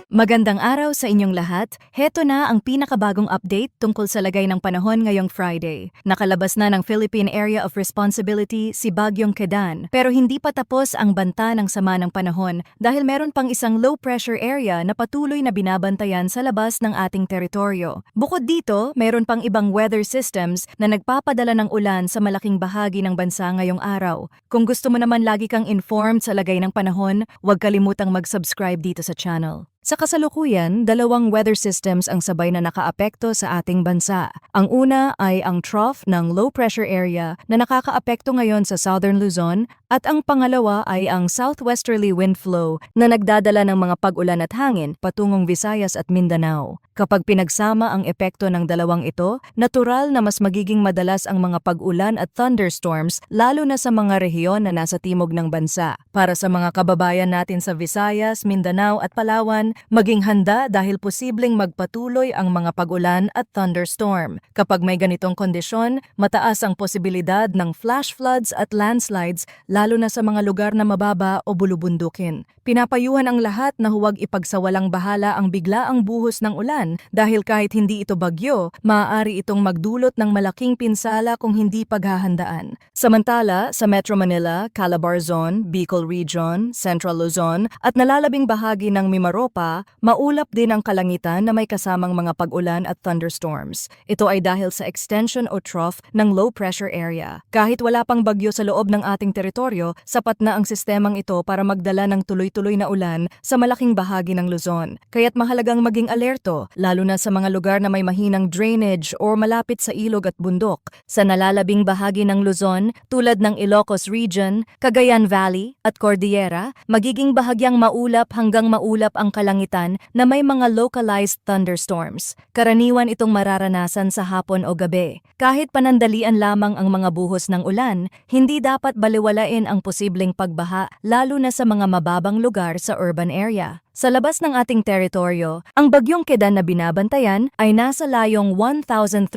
Magandang araw sa inyong lahat. Heto na ang pinakabagong update tungkol sa lagay ng panahon ngayong Friday. Nakalabas na ng Philippine Area of Responsibility si Bagyong Kedan, pero hindi pa tapos ang banta ng sama ng panahon dahil meron pang isang low pressure area na patuloy na binabantayan sa labas ng ating teritoryo. Bukod dito, meron pang ibang weather systems na nagpapadala ng ulan sa malaking bahagi ng bansa ngayong araw. Kung gusto mo naman lagi kang informed sa lagay ng panahon, huwag kalimutang mag-subscribe dito sa channel. Sa kasalukuyan, dalawang weather systems ang sabay na nakaapekto sa ating bansa. Ang una ay ang trough ng low pressure area na nakakaapekto ngayon sa Southern Luzon at ang pangalawa ay ang southwesterly wind flow na nagdadala ng mga pag-ulan at hangin patungong Visayas at Mindanao. Kapag pinagsama ang epekto ng dalawang ito, natural na mas magiging madalas ang mga pag-ulan at thunderstorms lalo na sa mga rehiyon na nasa timog ng bansa. Para sa mga kababayan natin sa Visayas, Mindanao at Palawan, maging handa dahil posibleng magpatuloy ang mga pag-ulan at thunderstorm. Kapag may ganitong kondisyon, mataas ang posibilidad ng flash floods at landslides lalo na sa mga lugar na mababa o bulubundukin. Pinapayuhan ang lahat na huwag ipagsawalang bahala ang biglaang buhos ng ulan dahil kahit hindi ito bagyo, maaari itong magdulot ng malaking pinsala kung hindi paghahandaan. Samantala, sa Metro Manila, Calabar Zone, Bicol Region, Central Luzon at nalalabing bahagi ng Mimaropa, maulap din ang kalangitan na may kasamang mga pag-ulan at thunderstorms. Ito ay dahil sa extension o trough ng low pressure area. Kahit wala pang bagyo sa loob ng ating teritoryo, sapat na ang sistemang ito para magdala ng tuloy-tuloy na ulan sa malaking bahagi ng Luzon. Kaya't mahalagang maging alerto, lalo na sa mga lugar na may mahinang drainage o malapit sa ilog at bundok. Sa nalalabing bahagi ng Luzon, tulad ng Ilocos Region, Cagayan Valley at Cordillera, magiging bahagyang maulap hanggang maulap ang kalangitan na may mga localized thunderstorms. Karaniwan itong mararanasan sa hapon o gabi. Kahit panandalian lamang ang mga buhos ng ulan, hindi dapat baliwalain ang posibleng pagbaha lalo na sa mga mababang lugar sa urban area. Sa labas ng ating teritoryo, ang Bagyong Kedan na binabantayan ay nasa layong 1,350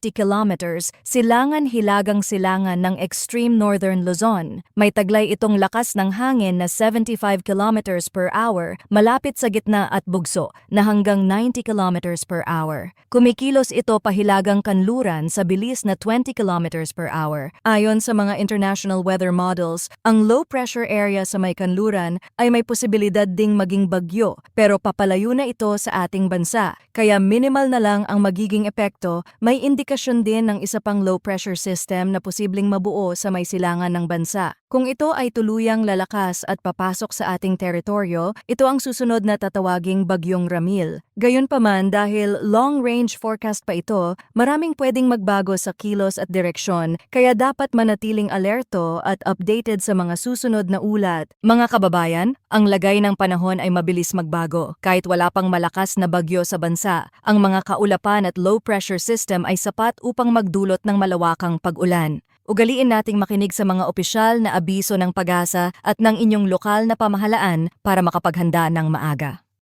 kilometers silangan-hilagang silangan ng extreme northern Luzon. May taglay itong lakas ng hangin na 75 kilometers per hour malapit sa gitna at bugso na hanggang 90 kilometers per hour. Kumikilos ito pahilagang kanluran sa bilis na 20 kilometers per hour. Ayon sa mga international weather models, ang low pressure area sa may kanluran ay may posibilidad ding maging bagyo, pero papalayo na ito sa ating bansa. Kaya minimal na lang ang magiging epekto. May indikasyon din ng isa pang low pressure system na posibleng mabuo sa may silangan ng bansa. Kung ito ay tuluyang lalakas at papasok sa ating teritoryo, ito ang susunod na tatawaging Bagyong Ramil. Gayunpaman, dahil long-range forecast pa ito, maraming pwedeng magbago sa kilos at direksyon, kaya dapat manatiling alerto at updated sa mga susunod na ulat. Mga kababayan, ang lagay ng panahon ay mabilis magbago. Kahit wala pang malakas na bagyo sa bansa, ang mga kaulapan at low-pressure system ay sapat upang magdulot ng malawakang pag-ulan. Ugaliin nating makinig sa mga opisyal na abiso ng pag-asa at ng inyong lokal na pamahalaan para makapaghanda ng maaga.